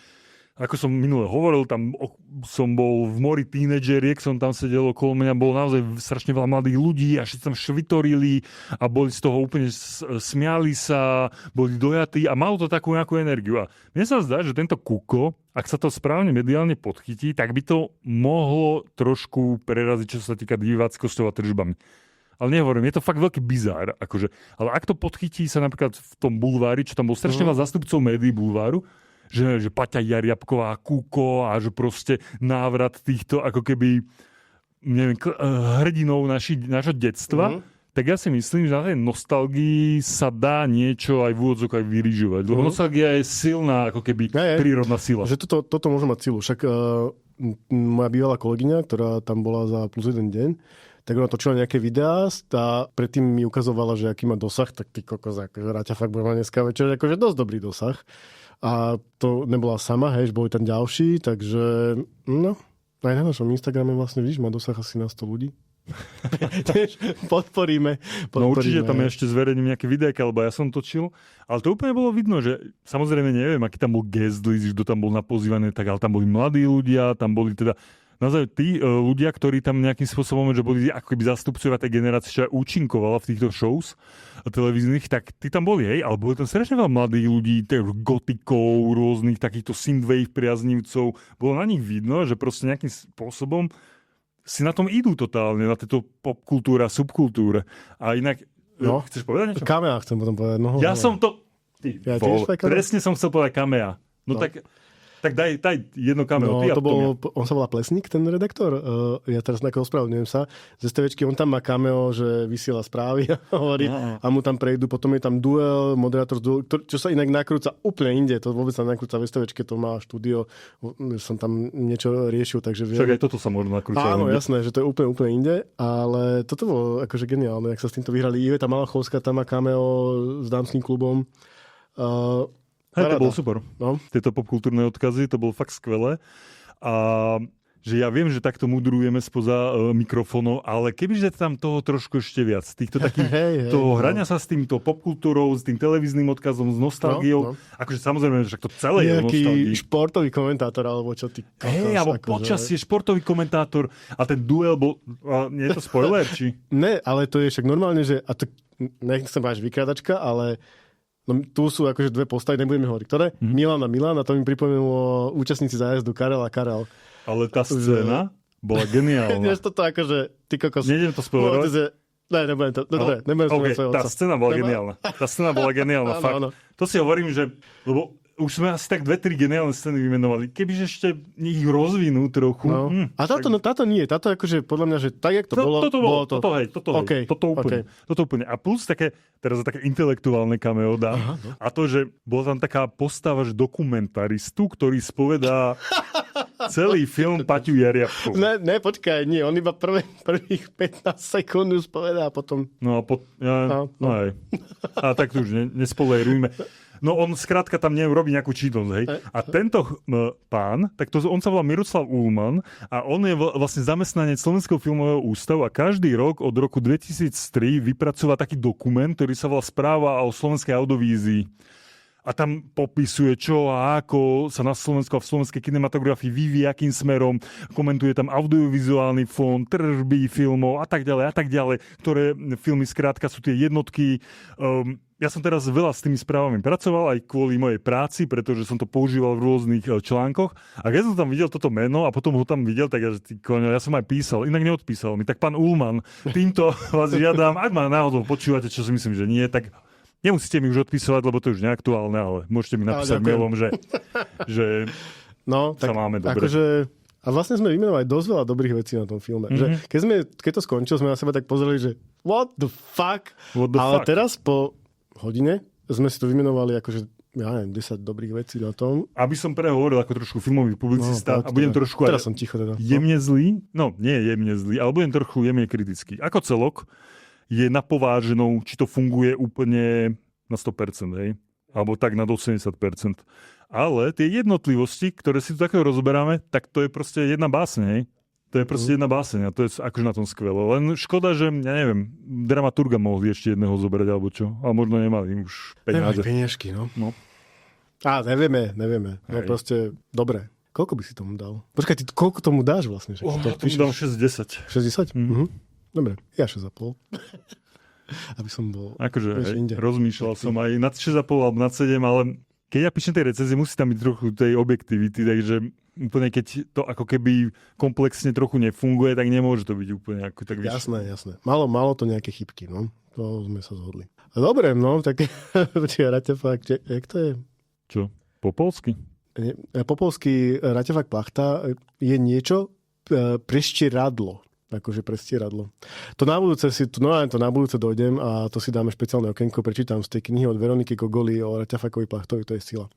ako som minule hovoril, tam som bol v mori tínedžeriek, som tam sedel okolo mňa, bolo naozaj strašne veľa mladých ľudí a všetci tam švitorili a boli z toho úplne smiali sa, boli dojatí a malo to takú nejakú energiu. A mne sa zdá, že tento Kuko, ak sa to správne mediálne podchytí, tak by to mohlo trošku preraziť, čo sa týka diváckosťou a tržbami. Ale nehovorím, je to fakt veľký bizár. Akože. Ale ak to podchytí sa napríklad v tom bulvári, čo tam bol strašne veľa zástupcov médií bulváru, že Paťa Jariabková, Kuko a že proste návrat týchto ako keby neviem, hrdinov nášho detstva, tak ja si myslím, že na tej nostalgii sa dá niečo aj v úvodzok aj vyrižovať. Lebo nostalgia je silná, ako keby prírodná sila. Že toto môže mať silu. Však moja bývalá kolegyňa, ktorá tam bola za plus jeden deň, tak ona točila nejaké videá a predtým mi ukazovala, že aký má dosah, tak ty kokos, akože Raťa fakt bude mať dneska večer, akože dosť dobrý dosah. A to nebola sama, hej, že boli tam ďalší, takže no, aj na našom Instagrame vlastne, vidíš, má dosah asi na 100 ľudí. podporíme. No určite tam ešte zverejním nejaké videjka, lebo ja som točil, ale to úplne bolo vidno, že samozrejme neviem, aký tam bol guest list, kto tam bol napozývaný, tak ale tam boli mladí ľudia, tam boli teda naozaj tí ľudia, ktorí tam nejakým spôsobom, že boli ako keby zastupcovia tej generácie, čo aj účinkovala v týchto shows televíznych, tak tí tam boli, hej, ale boli tam strašne veľa mladých ľudí, gotikov, rôznych takýchto synthwave priaznivcov. Bolo na nich vidno, že proste nejakým spôsobom si na tom idú totálne, na tejto popkultúre a subkultúre. A inak, chceš povedať niečo? Kamea chcem potom povedať. No, ja som to... Presne som chcel povedať Kamea. No. Tak daj jedno kameo. No, to bol, on sa volá Plesník, ten redaktor. Ja teraz ospravedlňujem sa. Z STVčky on tam má kameo, že vysiela správy a hovorí a mu tam prejdú. Potom je tam duel, moderátor, čo sa inak nakrúca úplne inde. To vôbec sa nakrúca v STVčke, to má štúdio. Som tam niečo riešil, takže viem. Však aj toto sa možno nakrúca. Áno, jasné, že to je úplne inde, ale toto bolo akože geniálne, ak sa s týmto vyhrali. Iveta Malachovská tam má kameo s dámskym klubom. To bolo super. No. Tieto popkultúrne odkazy, to bolo fakt skvelé. A že ja viem, že takto mudrujeme spoza mikrofónov, ale kebyže tam toho trošku ešte viac, týchto takých, toho hrania sa s týmto popkultúrou, s tým televíznym odkazom, s nostalgiou, akože samozrejme, že to celé je o nostalgii. Športový komentátor, alebo čo ty... alebo počasie, športový komentátor a ten duel bol... nie je to spoiler, či? Ne, ale to je však normálne, že... A to, nechcem povedať vykradačka, ale... No, tu sú akože dve postavy, nebudeme hovoriť, ktoré? Milan a to mi pripomenulo účastníci zájazdu Karel a Karel. Ale tá scéna bola geniálna. Vieš toto akože, ty kokos... Nejdem to spoilerovať? Ne, nebudem to. Dobre, nebudem to. Tá scéna bola geniálna. Tá scéna bola geniálna, fakt. To si hovorím, že... Lebo už sme asi tak 2-3 geniálne scény vymenovali. Kebyže ešte ich rozvinú trochu. No. A táto nie. Táto akože podľa mňa, že tak, jak to bolo... Toto úplne. A plus také, teraz také intelektuálne cameo dá. A to, že bola tam taká postava, že dokumentaristu, ktorý spovedá celý film Paťu Jariabkovú. Ne, počkaj, nie. On iba prvých 15 sekúnd už povedá a potom... No a aj. A tak to už nespoilerujme. No on skrátka tam robí nejakú činnosť, hej. A tento pán, tak on sa volá Miroslav Ullmann a on je vlastne zamestnanec Slovenského filmového ústavu a každý rok od roku 2003 vypracúva taký dokument, ktorý sa volá Správa o slovenskej audiovízii. A tam popisuje, čo a ako sa na Slovensku a v slovenskej kinematografii vyvíja, akým smerom, komentuje tam audiovizuálny fond, tržby filmov a tak ďalej, ktoré filmy skrátka sú tie jednotky. Ja som teraz veľa s tými správami pracoval aj kvôli mojej práci, pretože som to používal v rôznych článkoch. A keď som tam videl toto meno a potom ho tam videl, tak ja som aj písal, inak neodpísal mi. Tak pán Ullmann, týmto vás žiadam, ak ma náhodou počúvate, čo si myslím, že nie, tak nemusíte mi už odpísať, lebo to je už neaktuálne, ale môžete mi napísať mailom, že sa máme dobre. Akože, a vlastne sme vymenovali dosť veľa dobrých vecí na tom filme. Že keď to skončilo, sme na seba tak pozreli, že what the fuck? Ale teraz po hodine sme si to vymenovali akože, ja neviem, 10 dobrých vecí na tom. Aby som prehovoril ako trošku filmový publicista a budem trošku teraz som ticho teda. Jemne zlý, nie jemne zlý, ale budem trochu jemne kritický. Ako celok je napováženou, či to funguje úplne na 100%, hej? Alebo tak na 80%. Ale tie jednotlivosti, ktoré si tu takého rozoberáme, tak to je proste jedna báseň, hej? To je proste jedna báseň a to je akože na tom skvelé. Len škoda, že, ja neviem, dramaturga mohli ešte jedného zobrať, alebo čo. Ale možno nemali už peniaze. Nemali peniažky, no. Á, nevieme. No proste, dobre. Koľko by si tomu dal? Počkaj, ty koľko tomu dáš vlastne? Ja tomu dám 60. 60? Dobre, ja 6,5. Aby som bol... Akože, rozmýšľal som aj nad 6,5 alebo nad 7, ale keď ja píšem tej recenzie, musí tam byť trochu tej objektivity, takže úplne keď to ako keby komplexne trochu nefunguje, tak nemôže to byť úplne ako tak vyššie. Jasné. Malo to nejaké chybky, no. To sme sa zhodli. Dobre, no, tak Raťafák, jak to je? Čo? Po polsky? Po polsky Raťafák plachta je niečo prestieradlo. Akože prestieradlo. To na budúce dojdem a to si dáme špeciálne okienko, prečítam z tej knihy od Veroniky Gogoli o Raťafákovi plachtovi, to je sila.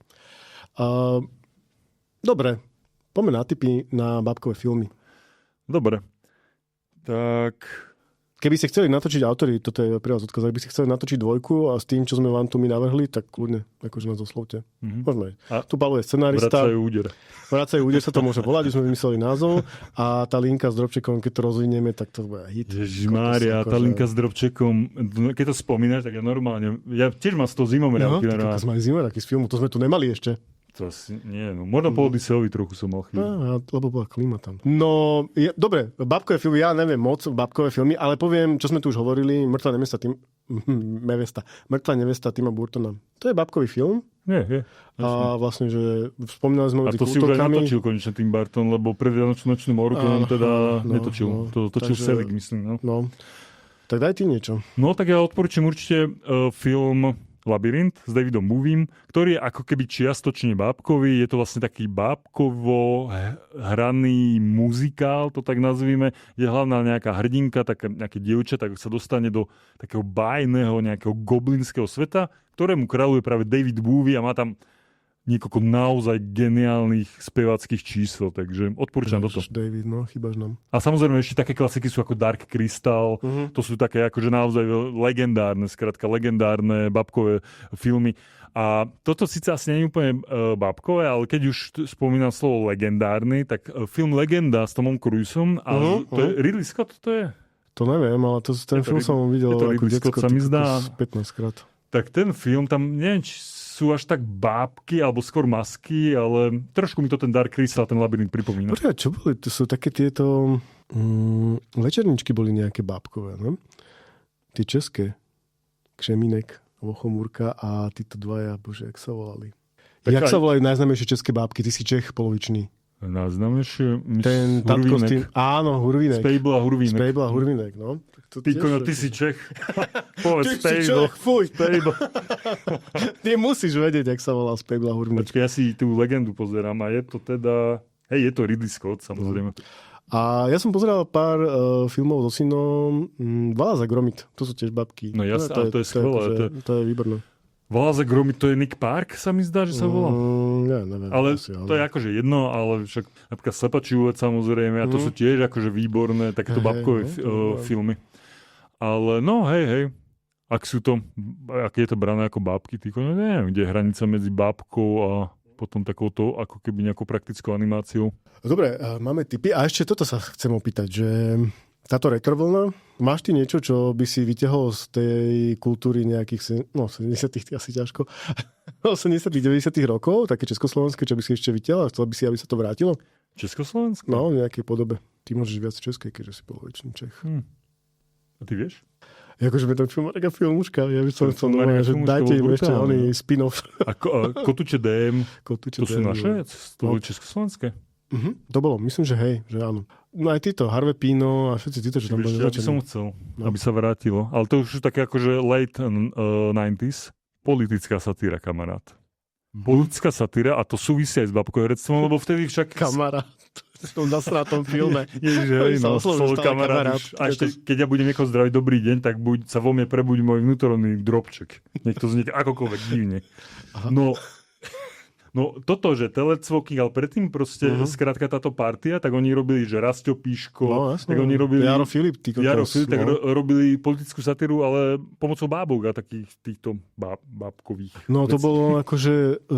Dobre, poďme na tipy na bábkové filmy. Dobre. Tak... Keby ste chceli natočiť autori, toto je pre vás odkaz, ak by ste chceli natočiť dvojku a s tým, čo sme vám tu my navrhli, tak kľudne, akože nás oslovte. Môžeme. Tu Paolo je scenárista. Vracajú úder sa to môže volať, už sme vymysleli názov a tá linka s Drobčekom, keď to rozvinieme, tak to bude hit. Ježišmária, tá linka s Drobčekom, keď to spomínaš, tak ja normálne, ja tiež mám z toho zimomriavky. No, to sme zimomriavky z filmu, to sme tu nemali ešte. To asi nie, možno po Odiseovi trochu som mal chvíľu. Lebo bola klíma tam. No, dobre, bábkové filmy, ja neviem moc bábkové filmy, ale poviem, čo sme tu už hovorili, Mŕtva nevesta Tima Burtona. To je bábkový film. Je. A vlastne, že spomínali sme medzi kultúrkami. A to si už aj natočil konečne Tim Burton, lebo pred Nočnú moru to on teda netočil. To točil Selig, myslím. No. Tak daj ty niečo. No, tak ja odporúčam určite film Labyrint s Davidom Bowiem, ktorý je ako keby čiastočne bábkový. Je to vlastne taký bábkovo hraný muzikál, to tak nazvime, kde hlavná nejaká hrdinka, nejaké dievča, tak sa dostane do takého bájneho, nejakého goblinského sveta, ktorému kráľuje práve David Bowie a má tam niekoľko naozaj geniálnych speváckých čísel, takže odporúčam toto. David, no, chýbaš nám. A samozrejme ešte také klasiky sú ako Dark Crystal, to sú také akože naozaj legendárne, skrátka legendárne babkové filmy. A toto síce asi nie je úplne babkové, ale keď už spomínam slovo legendárny, tak film Legenda s Tomom Cruisom, a to je Ridley Scott, to je? To neviem, ale ten film som videl ako detsko 15 krát. Tak ten film, tam neviem, či sú až tak bábky, alebo skôr masky, ale trošku mi to ten Dark Crystal, ten labyrint pripomína. Počkaj, čo boli? To sú také tieto... večerničky boli nejaké bábkové, no? Tie české. Kšemínek, Vochomúrka a títo dvaja, bože, jak sa volali? Jak sa volali najznámejšie české bábky? Ty si Čech polovičný. Najznámejšie? Ten tatko s tým... Áno, Hurvínek. Spejbl a Hurvínek, no. Ty si Čech. Povedz Spejbl. Fuj. Ty musíš vedieť, jak sa volá Spejbl a Hurvínek. Počkej, ja si tú legendu pozerám a je to teda... je to Ridley Scott, samozrejme. A ja som pozeral pár filmov so synom. Valá za gromit. To sú tiež babky. No jasne, to je skvelé. To je výborné. Valá za gromit, to je Nick Park, sa mi zdá, že sa volá. Ja neviem. Ale to je akože jedno, ale však napríklad Slepačí úvod, samozrejme, a to sú tiež akože výborné takéto babkové filmy. Ale no, hej. aké je to brané ako bábky, no neviem, kde je hranica medzi bábkou a potom takouto, ako keby nejakou praktickou animáciou. Dobre, máme tipy. A ešte toto sa chcem opýtať, že táto retrovlna, máš ty niečo, čo by si vyťahol z tej kultúry nejakých 70. asi ťažko, 80. 90. rokov, také československé, čo by si ešte vyťahol? Chcel by si, aby sa to vrátilo? Československé? No, v nejakej podobe. Ty môžeš viac českej, keďže si polovičný Čech. A ty vieš? Akože by tam Čumarek a Filmuška. Ja by som chcel normálne, že dajte im ešte oný spin-off. A Kotuče DM, to sú naše? To boli československé? To bolo, myslím, že hej, že áno. No aj títo, Harvey Pino a všetci títo, čo tam boli. Ja by som chcel, aby sa vrátilo. Ale to už je také akože late 90s. Politická satíra, kamarát. Politická satíra a to súvisí aj s babkoherectvom, lebo vtedy však... Kamarát. V tom zasratom filme. Ježiš, slovo kamarát. A ešte, keď ja budem niekoho zdraviť dobrý deň, tak sa vo mne prebuď môj vnútorný drobček. Nech to znie akokoľvek divne. No toto, že telecvoking, ale predtým proste skrátka táto partia, tak oni robili, že Rastio Píško, tak oni robili... Jaro Filip, tak robili politickú satíru, ale pomocou bábok a takých týchto bábkových No to vecí. bolo akože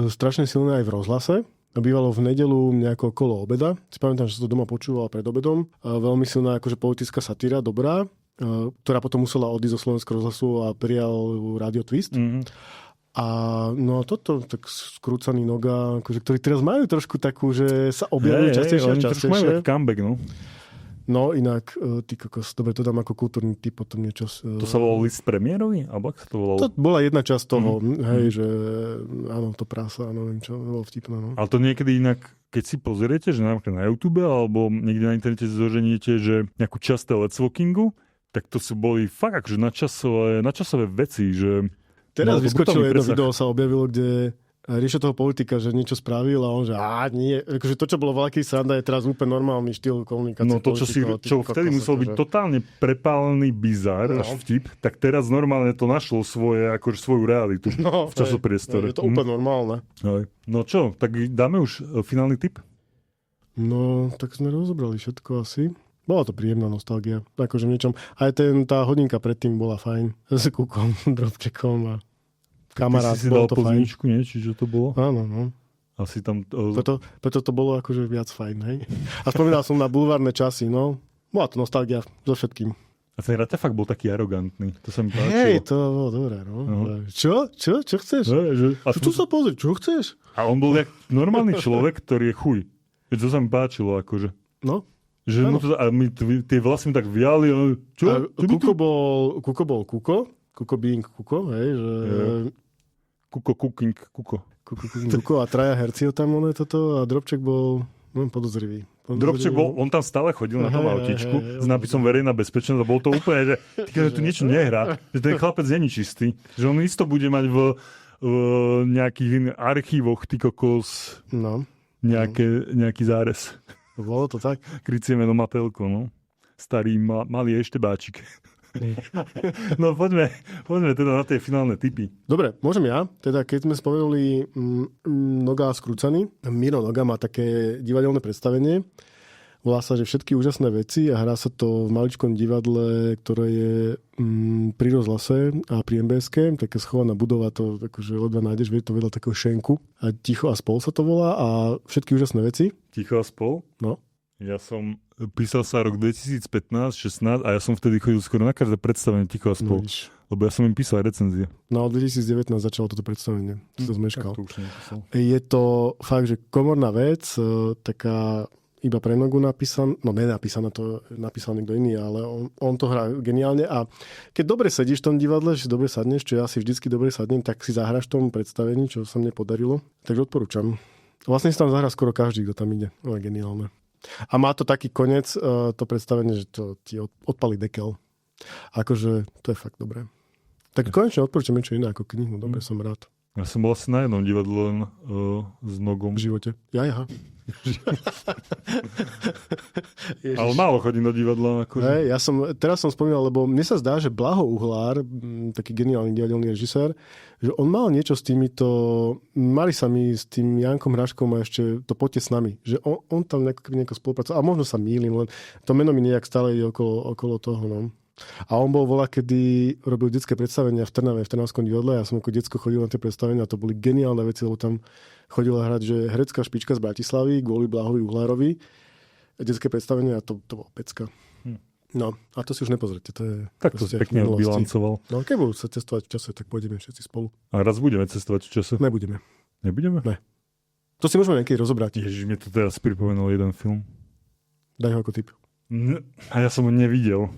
strašne silné aj v rozhlase. Bývalo v nedeľu nejako okolo obeda. Si pamätám, že som to doma počúval pred obedom. Veľmi silná akože politická satíra, dobrá, ktorá potom musela odísť zo Slovenského rozhlasu a prijal Radio Twist. A no toto, tak skrúcaný noga, akože, ktorí teraz majú trošku takú, že sa objavujú častejšie a častejšie. Majú comeback, no. No inak, ty kokos, dobre, to dám ako kultúrny typ potom niečo. To sa volalo List premiérovi? Alebo ako sa to volalo? To bola jedna časť toho, hej, že áno, to prása, neviem čo, bolo vtipné. No. Ale to niekedy inak, keď si pozriete, že napríklad na YouTube alebo niekde na internete zoženiete, že nejakú časť telecvokingu, tak to sú boli fakt akože načasové veci, že... Teraz vyskočilo jedno video, sa objavilo, kde riešia toho politika, že niečo spravil a on, že nie. Akože to, čo bolo veľký sranda, je teraz úplne normálny štýl komunikácie. No to, čo vtedy musel byť totálne prepálený bizar, až vtip, tak teraz normálne to našlo svoju realitu v časopriestore. Je to úplne normálne. No čo, tak dáme už finálny tip? No, tak sme rozobrali všetko asi. Bola to príjemná nostalgia. Akože v niečom. Aj tá hodinka predtým bola fajn. S Kukom, Drobčekom a kamarát. Ty si dal pozničku, nie? Čiže to bolo? Áno, no. Asi tam... Preto to bolo akože viac fajn, hej? A spomínal som na bulvárne časy, no. Bola to nostalgia so všetkým. A ten Raťa fakt bol taký arogantný. To sa mi páčilo. Hej, to bolo dobré, no. Čo? Čo chceš? Tu sa pozri, čo chceš? A on bol jak normálny človek, ktorý je chuj. To sa mi páčilo, akože. No. Že a my tie vlasy mi tak viali. Čo? Kuko bol Kuko being Kuko, hej, že... Kuko a traja herci tam toto a Drobček bol podozrivý. Drobček bol, on tam stále chodil na tom autičku s nápisom verejná bezpečnosť a bol to úplne, že tu niečo nehrá, že ten chlapec není čistý, že on isto bude mať v nejakých archívoch ty kokos nejaký zárez. Bolo to tak? Krycie meno Matelko, no. Starý malý eštebáčik. No poďme teda na tie finálne tipy. Dobre, môžem ja. Teda keď sme spomenuli Noga skrúcaný, Miro Noga má také divadelné predstavenie. Volá sa, že všetky úžasné veci a hrá sa to v maličkom divadle, ktoré je pri rozhlase a pri MBSK, taká schovaná budova, to akože ledva nájdeš, vie to vedľa takého šenku. A Ticho a spol sa to volá a všetky úžasné veci. Ticho a spol? No. Ja som písal sa rok 2015-16 a ja som vtedy chodil skoro na každé predstavenie Ticho a spol. Lebo ja som im písal recenzie. No, 2019 začalo toto predstavenie. Si to zmeškal. To je to fakt, že komorná vec, taká iba pre Nogu napísaná, no nenapísaná, to napísal niekto iný, ale on to hrá geniálne a keď dobre sedíš v tom divadle, že dobre sadneš, čo ja si vždycky dobre sadnem, tak si zahráš v tom predstavení, čo sa mne podarilo. Takže odporúčam. Vlastne si tam zahrá skoro každý, kto tam ide. No, je geniálne. A má to taký koniec, to predstavenie, že to ti odpalí dekel. Akože to je fakt dobré. Tak konečne odporúčam niečo iné ako knihu. Dobre, som rád. Ja som bol asi na jednom divadle len s Nogom. V živote. Ja. Ale málo chodím do divadla. Akože. Hey, teraz som spomínal, lebo mne sa zdá, že Blaho Uhlár, taký geniálny divadelný režisér, že on mal niečo s týmito Marisami, s tým Jankom Hraškom a ešte to Poďte s nami. Že on tam nejako spolupracoval. A možno sa mýlim, len to meno mi nejak stále ide okolo toho. No. A on bol kedy robil detské predstavenia v Trnave, v Trnavskom divadle. Ja som ako decko chodil na tie predstavenia a to boli geniálne veci, lebo tam chodila hrať, že herecká špička z Bratislavy kvôli Blahovi Uhlárovi. Detské predstavenia a to bolo pecka. No, a to si už nepozrite. To je tak to pekne odbilancoval. No, keď budú sa cestovať v čase, tak pôjdeme všetci spolu. A raz budeme cestovať v čase? Nebudeme. Nebudeme? Ne. To si môžeme niekedy rozobrať. Ježiš, mi to teraz pripomenul jeden film. Daj ho ako tip. A ja som ho nevidel.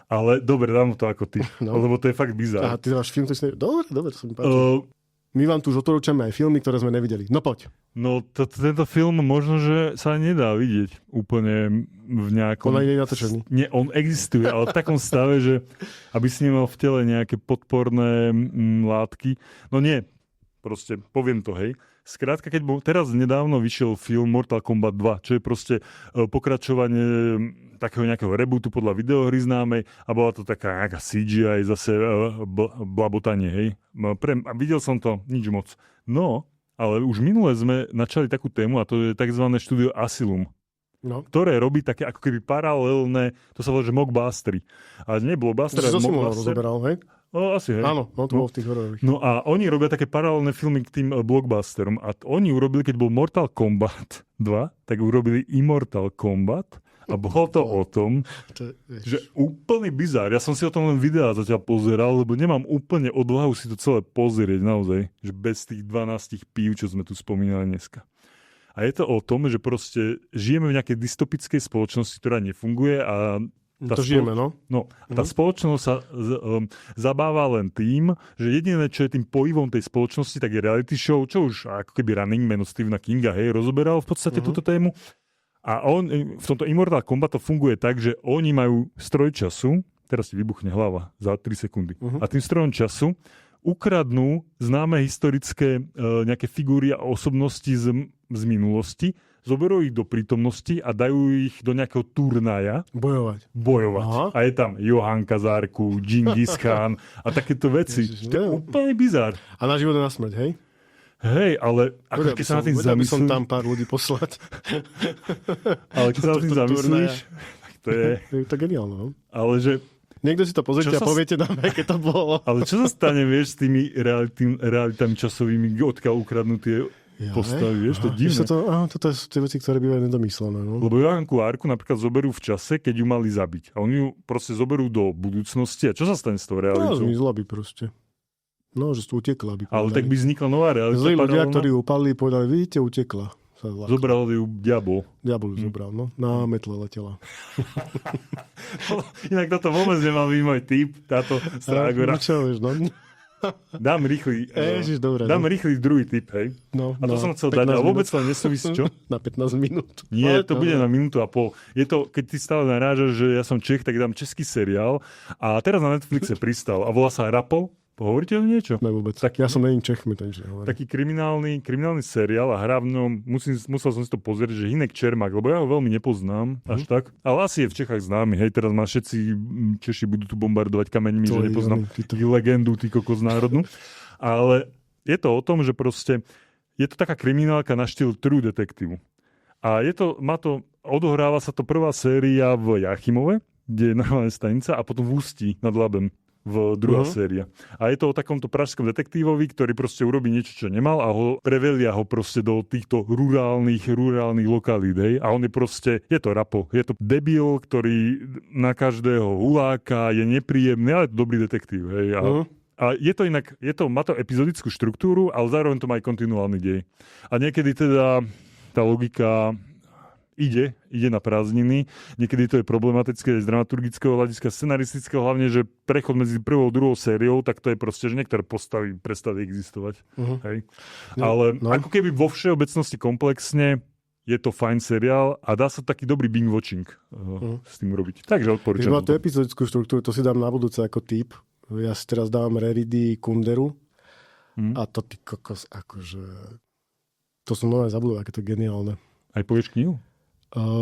Ale dobre, dám to ako tip. No. Lebo to je fakt bizár. Aha, ty máš film, ktorý si nevidel. Dobre, to sa mi páči. My vám tu už odporúčame aj filmy, ktoré sme nevideli. No poď. No, tento film možno, že sa nedá vidieť úplne v nejakom... On nie je natočený. Nie, on existuje, ale v takom stave, že aby si nemal v tele nejaké podporné látky. No nie, proste poviem to, hej. Skrátka, keď teraz nedávno vyšiel film Mortal Kombat 2, čo je proste pokračovanie takého nejakého rebootu podľa videohry známej a bola to taká nejaká CGI, zase blabotanie, hej. A videl som to, nič moc. No, ale už minule sme načali takú tému a to je tzv. Štúdio Asylum. No. Ktoré robí také ako keby paralelné, to sa volá, že mockbustery. A nie blockbuster, ale mockbuster. Rozoberal, hej? Asi, hej. Áno, no to bolo v tých hororových. No a oni robia také paralelné filmy k tým blockbusterom. A oni urobili, keď bol Mortal Kombat 2, tak urobili Immortal Kombat. A bolo to o tom, že úplný bizár. Ja som si o tom len videá zatiaľ pozeral, lebo nemám úplne odvahu si to celé pozrieť naozaj. Že bez tých 12 pív, čo sme tu spomínali dneska. A je to o tom, že proste žijeme v nejakej dystopickej spoločnosti, ktorá nefunguje a žijeme, no. No, tá spoločnosť sa zabáva len tým, že jediné, čo je tým pohyvom tej spoločnosti, tak je reality show, čo už ako keby Running Man od Stephena Kinga, hej, rozoberal v podstate túto tému. A on, v tomto Immortal Kombat to funguje tak, že oni majú stroj času, teraz ti vybuchne hlava za 3 sekundy, a tým strojom času ukradnú známe historické nejaké figúry a osobnosti z minulosti, zoberú ich do prítomnosti a dajú ich do nejakého turnaja. Bojovať. Aha. A je tam Johan Kazárku, Džingis Khan a takéto veci. Ježiš, to je úplne bizár. A na život a na smrť, hej? Hej, ale ako keď sa na tým zamyslíš... som tam pár ľudí poslať. Ale keď sa na tým zamyslíš, tak to je... Je to geniálne, no? Ale že... Niekto si to pozrite a poviete nám, aké to bolo. Ale čo sa stane, vieš, s tými realitami časovými, odkiaľ ukradnutie postavy, vieš, to je divné. Toto sú tie veci, ktoré bývajú nedomyslené. No? Lebo Johanku Árku napríklad zoberú v čase, keď ju mali zabiť. A oni ju proste zoberú do budúcnosti. A čo sa stane s tou realitou? No, zmizla by proste. No, že tu utekla by. Ale tak by vznikla nová realita. Zlí ľudia, ktorí ju upali, povedali, vidíte, utekla. Zobral ju diabol. Diabol ju zobral, no. Na metle letela. Inak toto vôbec nemal byť môj typ, táto strágora. Čo vieš, no? Dám rýchly druhý typ, hej. No, a to som chcel dať, ale vôbec len nesúvisí, čo? Na 15 minút. Nie, to bude na minútu a pol. Je to, keď ty stále narážaš, že ja som Čech, tak dám český seriál a teraz na Netflixe pristal a volá sa Rapol. Pohovoríte o niečo? Ne, vôbec. Tak, ja som není Čech, mi to nič nehovorí. Taký kriminálny seriál a hrá v ňom, musel som si to pozrieť, že Hinek Čermák, lebo ja ho veľmi nepoznám, až tak. Ale asi je v Čechách známy, hej, teraz ma všetci Češi budú tu bombardovať kameňmi, že nepoznám legendu, ty kokos národnú. Ale je to o tom, že proste je to taká kriminálka na štýl True Detective. A odohráva sa to prvá séria v Jáchymove, kde je normálne stanica, a potom v Ústí nad Labem v druhá séria. A je to o takomto pražskom detektívovi, ktorý proste urobí niečo, čo nemal a prevelia ho proste do týchto rurálnych lokalít. A on je proste, je to rapo, je to debil, ktorý na každého huláka, je nepríjemný, ale je to dobrý detektív. Hej. A je to inak, má to epizodickú štruktúru, ale zároveň to má aj kontinuálny dej. A niekedy teda tá logika ide na prázdniny. Niekedy to je problematické z dramaturgického hľadiska, scenaristického, hlavne, že prechod medzi prvou a druhou sériou, tak to je proste, že niektoré postavy prestali existovať. Hej. Ale ako keby vo všeobecnosti komplexne je to fajn seriál a dá sa taký dobrý binge watching s tým robiť. Takže odporúčam. Keď má tú epizodickú štruktúru, to si dám na budúce ako tip. Ja si teraz dávam Reridy Kunderu a to ty kokos, akože to som nové zabudol, aké to je geniálne. Aj povieš knihu?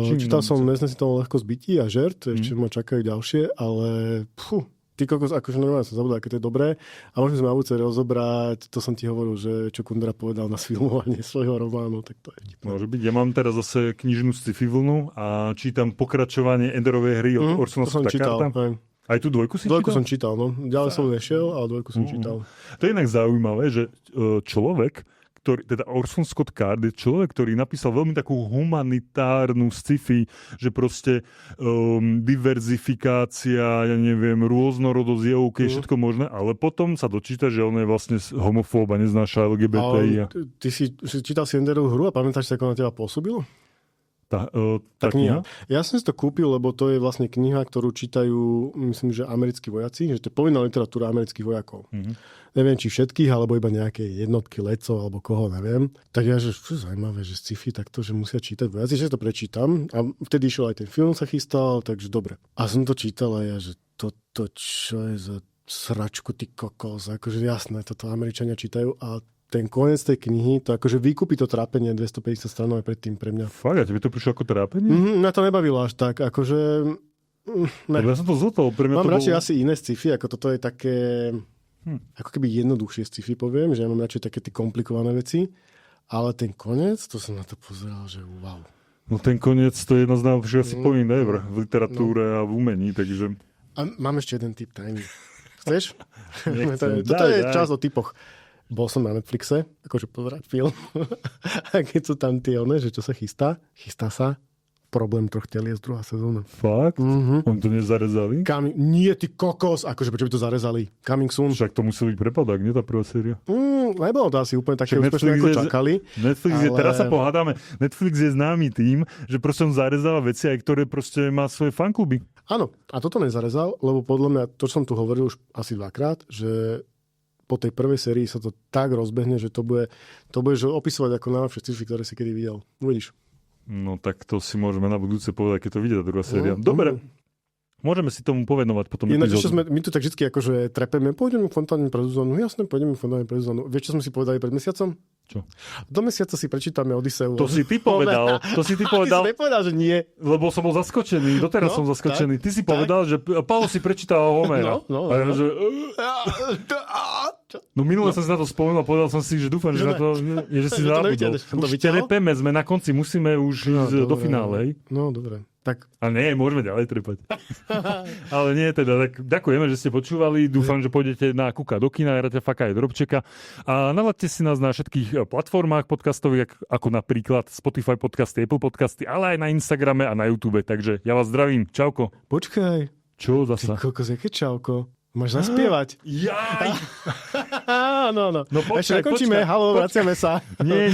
Čítal som Nesnesiteľnú ľahkosť bytí a žert, ešte ma čakajú ďalšie, ale ty kokos, akože normálne som zabudol, aké to je dobré. A môžeme sme na budúce rozobrať, to som ti hovoril, že čo Kundera povedal na sfilmovanie svojho románu, tak to je. Môže byť. Ja mám teraz zase knižnú sci-fi vlnu a čítam pokračovanie Enderovej hry od Orsona Scotta Carta. Aj tú dvojku si Dvojku čítal? som čítal, no. Ďalej som nešiel, ale dvojku som čítal. To je inak zaujímavé, že človek, teda Orson Scott Card je človek, ktorý napísal veľmi takú humanitárnu sci-fi, že proste diverzifikácia, ja neviem, rôznorodosť je OK, všetko možné, ale potom sa dočíta, že on je vlastne homofób a neznáša LGBTI. Ty si čítal Senderovú hru a pamätáš si, ako na teba pôsobilo? Tá kniha. Ja som si to kúpil, lebo to je vlastne kniha, ktorú čítajú, myslím, že americkí vojaci, že to je povinná literatúra amerických vojakov. Neviem, či všetkých, alebo iba nejaké jednotky letcov, alebo koho, neviem. Tak ja, že zaujímavé, že sci-fi takto, že musia čítať vojaci, že to prečítam. A vtedy išiel aj ten film, sa chystal, takže dobre. A som to čítal a ja, že toto čo je za sračku, ty kokos. Akože jasné, toto Američania čítajú a ten koniec tej knihy, to akože vykúpi to trápenie 250 stranov aj predtým pre mňa. Fakt, a tebe to prišlo ako trápenie? Mňa to nebavilo až tak, akože... Ne. Ja som to zlotol. Mám radšej asi iné sci-fi, ako toto je také... Ako keby jednoduchšie sci-fi poviem, že ja mám radšej také tie komplikované veci, ale ten koniec, to som na to pozeral, že wow. No ten koniec, to je jedna z najlepších asi point ever v literatúre a v umení, takže... A mám ešte jeden tip tajný. Chceš? Nechcem. Toto je čas o typoch. Bol som na Netflixe, akože pozerať film. A keď sú tam tie že čo sa chystá sa Problém troch telies, 2. sezóna. Fakt? Oni to nezarezali? Nie, ty kokos! Akože prečo by to zarezali? Coming soon. Však to musí byť prepadak, nie tá prvá séria? Nebolo to asi úplne také úspešné, ako čakali. Netflix je, teraz sa pohádame, Netflix je známy tým, že proste on zarezáva veci, aj ktoré proste má svoje fankluby. Áno, a toto nezarezal, lebo podľa mňa, to som tu hovoril už asi 2-krát, že po tej prvej sérii sa to tak rozbehne, že to bude že opisovať ako najlepšie sci-fi, ktoré si kedy videl. Uvidíš. No tak to si môžeme na budúce povedať, keď to vidie tá druhá séria. Dobre, môžeme si tomu povenovať potom epizódu. My tu tak vždy akože trepeme, pôjdeme fontánne pre Zuzanu. Jasné, pôjdeme fontánne pre Zuzanu. Vieš, čo sme si povedali pred mesiacom? Čo? Do mesiaca si prečítame Odiseu. To si ty povedal. Ty si nepovedal, že nie. Lebo som bol zaskočený. Doteraz som zaskočený. Ty si povedal, že Paolo si prečítal Homera. A ja, že... No minule som si na to spomenul a povedal som si, že dúfam, že na to, že si zabudol. Už trepeme, sme na konci, musíme už ísť do finále. No, dobre. Tak. A nie, môžeme ďalej trepať. Ale nie, teda, tak ďakujeme, že ste počúvali. Dúfam, že pôjdete na Kuka do kina, Raťa Faka aj Drobčeka. A naladte si nás na všetkých platformách podcastových, ako napríklad Spotify podcasty, Apple podcasty, ale aj na Instagrame a na YouTube. Takže ja vás zdravím. Čauko. Počkaj. Čo zasa? Ty kokos, jaké čauko? Máš zaspievať. Jaj! No. Počkaj, ešte nekončíme, halo, vraciame sa. Nie.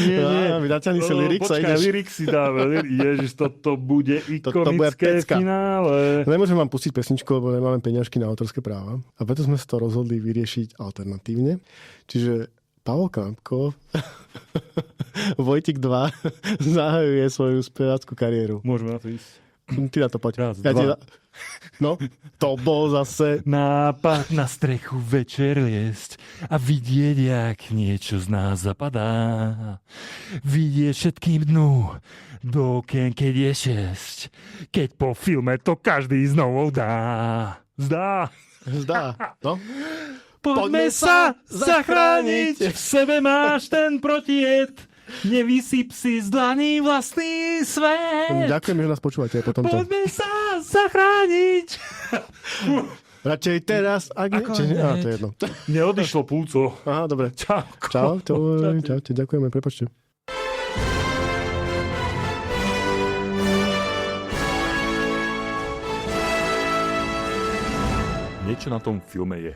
Vydaťaný si lyrics. Počkaj, lyrics si dáme. Ježiš, toto bude ikonické finále. Nemôžem vám pustiť pesničku, lebo nemáme peňažky na autorské práva. A preto sme sa to rozhodli vyriešiť alternatívne. Čiže Pavol Kampko, Vojtik 2, zahajuje svoju spevácku kariéru. Môžeme na to ísť. Ty na to poď. Raz, dva. No, to bol zase... Nápad na strechu večer liesť a vidieť, jak niečo z nás zapadá. Vidieť všetkým dnu do okien, keď je 6. Keď po filme to každý znovu dá. Zdá. No. Poďme sa zachrániť, v sebe máš ten protijed. Nevysyp si z dlaní vlastný svet. Ďakujem, že nás počúvate aj po tomto. Poďme sa zachrániť. Radšej teraz, ak nie... to je jedno. Neodišlo púco. Aha, dobre. Čau. Čaute, ďakujeme, prepáčte. Niečo na tom filme je.